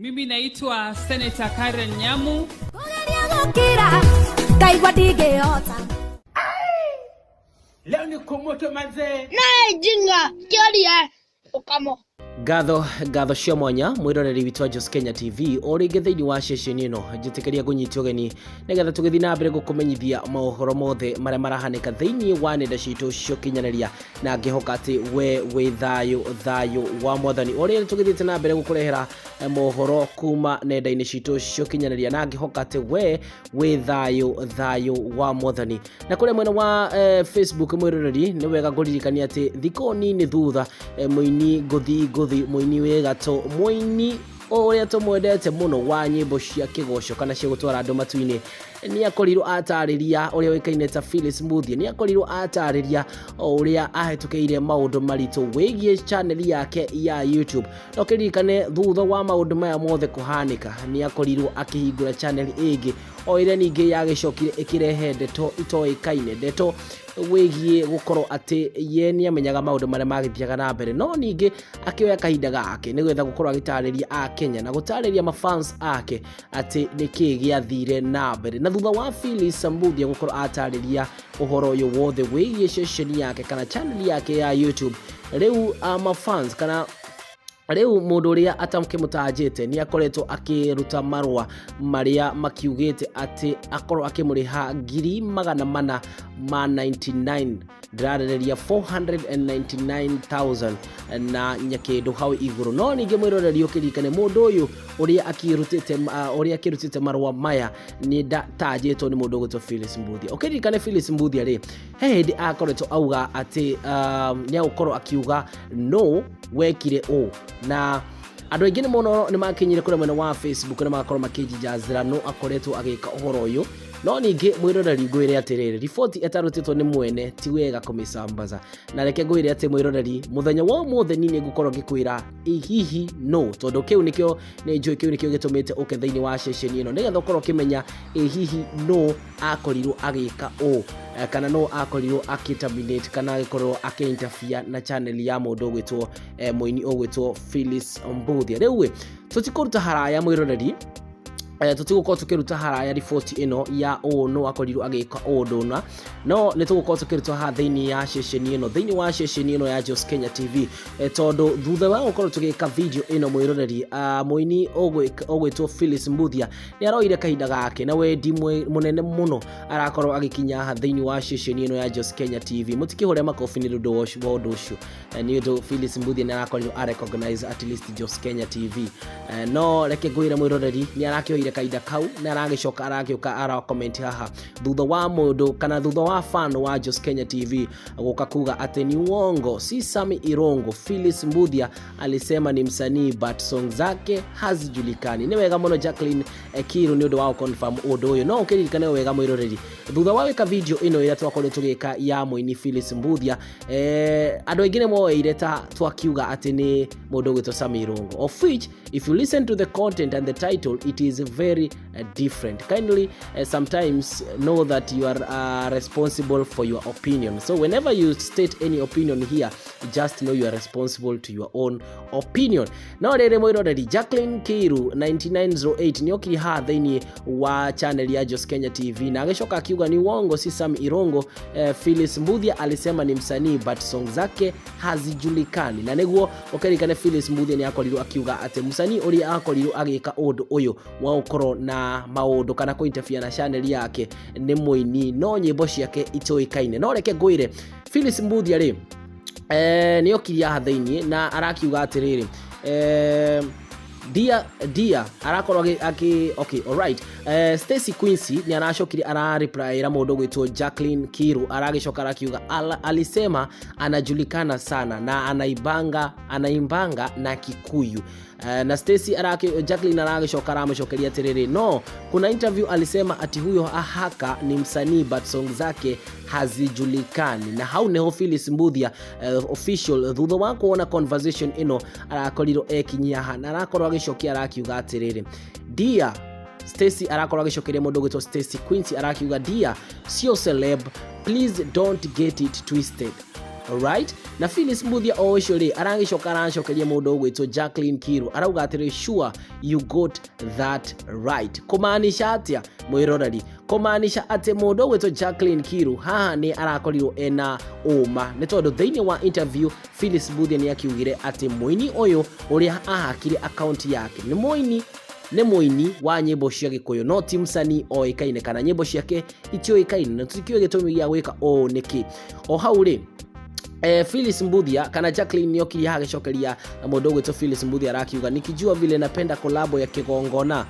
Mimi naitwa Senator Karen Nyamu. Leo ni kumoto manze. Na jinga kiaria ukamo. Gatho cia mwanya mwiroreri witwa Jos Kenya TV ori getheini wa ceceni ino njitikeria gunyitio geni nigetha tugithi na mbere gukumenyithia mohoro mothe maria marahanika theini wa nenda citu cio kinyaneria na ngihoka ati we thayo wa mwathani ori tugithite na mbere gukurehera mohoro kuma nenda-ini citu cio kinyaneria na ngihoka ati we thayo wa mwathani na kule mwena wa Facebook mwiroreri ni wega nguririkania ati thiko nini thutha muini guthi muini wegato muini oria tumwendete muno wa nyimbo cia kigoco kana cia gutwara andu matu-ini ni akorirwo atariria oria wekaine ta Phyllis mbuthia ni akorirwo atariria oria ahetukeire maundu maritu wegie channel yake ya YouTube no kiririkane thutha wa maundu maya mothe kuhanika ni akorirwo akihingura channel ingi o ire ningi yagicokire ikirehe ndeto itoikaine ndeto wegie gukorwo ati ye ni amenyaga maundu maria magithiaga na mbere no ningi akioya kahinda gake ni gwetha gukorwo agitariria a Kenya na gutariria mafans ake ati niki giathire na mbere na thutha wa Phyllis mbuthia gukorwo atariria uhoro uyu wothe wegie session yake kana channel yake ya YouTube riu mafans kana Riu mundu uria atamkimutajite ni akoretwo akiruta marwa maria makiugite ati akorwo akimuriha 499 ndirareria 499,000 na nyakindu hau iguru no ninge mwiroreri ukirikane mundu uyu uria akirutite marwa maya ni ndatajitwo ni mundu gutwo Phyllis mbuthia ukirikane Phyllis mbuthia ri hendi akoretwo auga ati ni akorwo akiuga no wekire o na andu aingĩ mũno nĩ makinyire kũrĩa mwena wa Facebook na magakorwo makĩnjinjazĩra no akoretwo agĩka ũhoro ũyũ no ningĩ mwiroreri ngwĩre atĩrĩrĩ riboti ĩtarutĩtwo nĩ mwene ti wega kũmĩcambaza na reke ngwĩre atĩ mwiroreri mũthenya wa ũmũthĩ niĩ ngũkorwo ngĩkwĩra hihi no tondũ kĩu nĩkĩo gĩtũmĩte ũke thĩinĩ wa ceceni ĩno nĩgetha ũkorwo ũkĩmenya hihi no akorirwo agĩka ũũ kana no akorirwo akiterminate kana akorwo akinterfere na channel ya mundu gwitwo muini ogwitwo Phyllis mbuthia rĩu tutikuruta haraya mwiroreri tutigukorwo tukiruta haraya riboti ino ya no akorirwo agika ndona no nitugukorwo tukiruta ha thĩinĩ ya ceceni ino thĩinĩ wa ceceni ino ya Jos Kenya TV tondu thutha wa gukorwo tugika video ino mwiroreri muini ogwitwo Phyllis mbuthia ni aroire kahinda gake na wendi munene muno arakorwo agikinya ha thĩinĩ wa ceceni ino ya Jos Kenya TV mutikihore makofi ni rundu wa undu ucio ni undu Phyllis mbuthia ni arakorirwo recognize at least Jos Kenya TV no reke ngwire mwiroreri ni arakioire kaida kau na aragicoka aragiuka ara comment haha thutha wa mundu kana thutha wa fan wa Jos Kenya TV guka kuga ati ni uongo si Sammy irungu Phyllis mbuthia alisema ni msanii but song zake hazijulikani ni wega muno Jacqueline Kiru ni undu wa confirm undu uyu no ukirikane wega mwiroreri thutha wa weka video ino ira twakorwo tugika ya muini Phyllis mbuthia andu aingĩ moeire ta twakiuga ati ni mundu gwitwo Sammy irungu of which if you listen to the content and the title it is very different. Kindly sometimes know that you are responsible for your opinion. So whenever you state any opinion here, just know you are responsible to your own opinion. Now rere mwiroreri Jacqueline Kiru 9908 ni okiri ha thĩinĩ wa channel ya Jos Kenya TV na agicoka akiuga ni uongo si Sammy irungu Phyllis mbuthia alisema ni msanii but song zake hazijulikani na niguo ukerikane Phyllis mbuthia ni akorirwo akiuga ati msanii uria akorirwo agika undu uyu wa ukorwo na maundu kana kuinterfere na channel yake ni muini no nyimbo ciake itoikaine no reke ngwire Phyllis mbuthia ri ni okiria ha thĩinĩ na arakiuga atiriri Dia arakorwo okay alright Stacy Quincy ni aracokire reply ira mundu gwitwo Jacqueline Kiru aragicoka arakiuga alisema anajulikana sana na anaimbanga na Kikuyu na Stacy Jacqueline aragicoka aramucokeria atiriri no kuna interview alisema ati huyo ahaka ni msanii but song zake hazijulikani na hau neho Phyllis mbuthia official thutha wa kuona conversation ino arakorirwo ekinyaha na arakorwo agicokia arakiuga atiriri Dia Stacy arakorwo agicokeria mundu gwitwo Stacy Quincy arakiuga Dia sio celeb please don't get it twisted alright. Na Phyllis mbuthia o ucio ri aragicoka aracokeria mundu ugwitwo Jacqueline Kiru arauga atiri sure you got that right. Kumaanisha atia mwiroreri? Kumaanisha ati mundu ugwitwo Jacqueline Kiru haha ni arakorirwo ena uma ni tondu thiini wa interview Phyllis mbuthia ni akiugire ati muini uyu uria ahakire account yake ni muini wa nyimbo cia Gikuyu, no ti msanii oikaine kana nyimbo ciake itioikaine, na tutikio gitumi gia gwika o niki o hau ri Phyllis mbuthia kana Jacqueline Nyokiri hagicokeria mundu ugwitwo Phyllis mbuthia arakiuga nikijua vile napenda collabo ya kigongona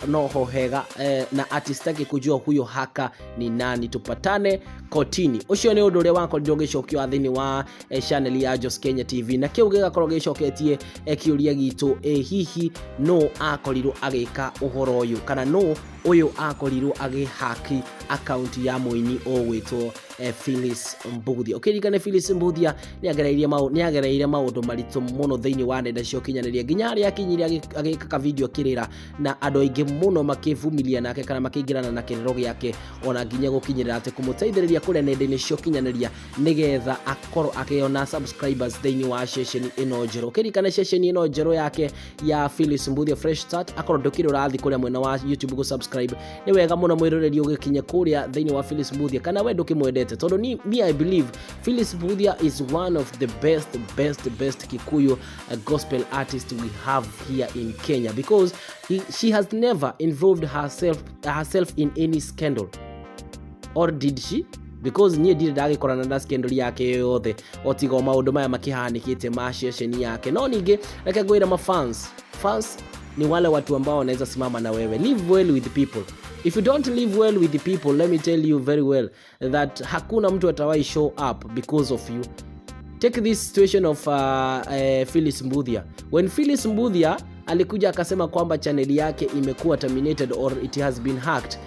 nohohega na artistaki kujua huyo haka ni nani, tupatane kotini. Ucio ni undu uria wakorirwo gicokio athini wa channel ya Jos Kenya TV, na kiu gigakorwo gicoketie kiuria gitu hihi no akorirwo agika uhoro uyu kana no uyu akorirwo agihaki account ya muini ogwitwo Phyllis mbuthia. Ukirikane Phyllis mbuthia ni agereire maundu maritu muno thiini wa nenda cia ukinyaniria nginya ari akinyire agika video kirira na andu aingi muno makivumilia nake kana makingirana na kiriro giake ona nginya gukinyirira ati kumuteithiriria kure nenda-ini cia ukinyaniria nigetha akorwo akiona subscribers thiini wa session ino njeru. Ukirikane session ino njeru yake ya Phyllis mbuthia Fresh Start akorwo ndukire urathi kuria mwena wa YouTube go subscribe ni wega muno mwiroreri ugikinya kuria thiini wa Phyllis mbuthia kana we ndukimwendete tondu me I believe Phyllis mbuthia is one of the best Kikuyu gospel artists we have here in Kenya, because she has never involved herself in any scandal, or did she? Because nie ndire ndagikorana na scandal yake yothe otigo maundu maya makihanikite ma session yake. No ninge reke ngwira fans ni wale watu ambao wanaweza simama na wewe. Live well with people. If you don't live well with the people, let me tell you very well that hakuna mtu atawai show up because of you. Take this situation of Phyllis mbuthia. When Phyllis mbuthia alikuja akasema kwamba channel yake imekuwa terminated or it has been hacked,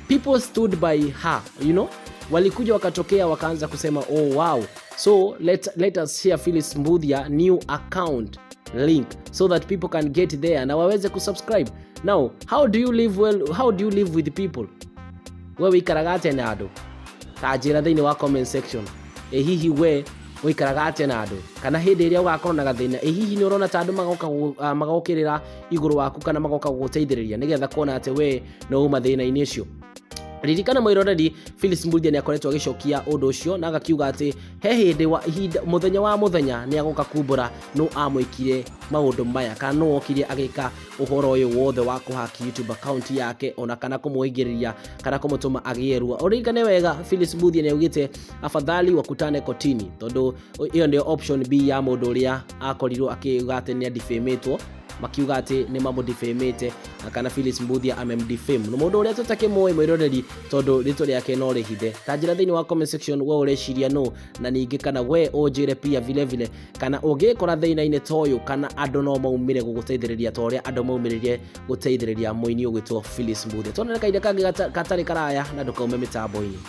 people stood by her, you know. Walikuja wakatokea wakaanza kusema oh wow, so let us share Phyllis mbuthia new account link so that people can get there na waweze kusubscribe. Now, how do you live well? How do you live with people? Wewe ikaragate na ado tajira thiini wa comment section. Hihi we ikaragate na ado kana hindi iria ugakorwo na gathina hihi ni urona tandu magokirira iguru waku kana magoka guguteithiriria nigetha kuona ati we no uma thina-ini icio. Ririkana mwiroreri Phyllis mbuthia ni akoretwo agicokia undu ucio na agakiuga ati he hindi muthenya ni agoka kumbura no amwikire maundu maya kana no okire agika uhoro uyu wothe wa kuhaki YouTube account yake ona kana kumuingiriria kana kumutuma agierua. Urikane wega Phyllis mbuthia ni augite afadhali wakutane kotini tondu iyo ndio option B ya mundu uria akorirwo akiuga ati ni defametwo, makiuga ati ni mamu defamate kana Phyllis mbuthia amemdefame no mundu uria tutake moyo mwiroreri tondu ritwa riake no rihithe. Tajira thiini wa comment section we ureciria no na ningi kana we ojire pia vile kana ugikora thina-ini toyo kana andu no maumire guguteithiriria to uria andu maumiririe guteithiriria muini ugwitwo Phyllis mbuthia. Tondu kaide kangi katari karaya na ndukaume mitambo-ini.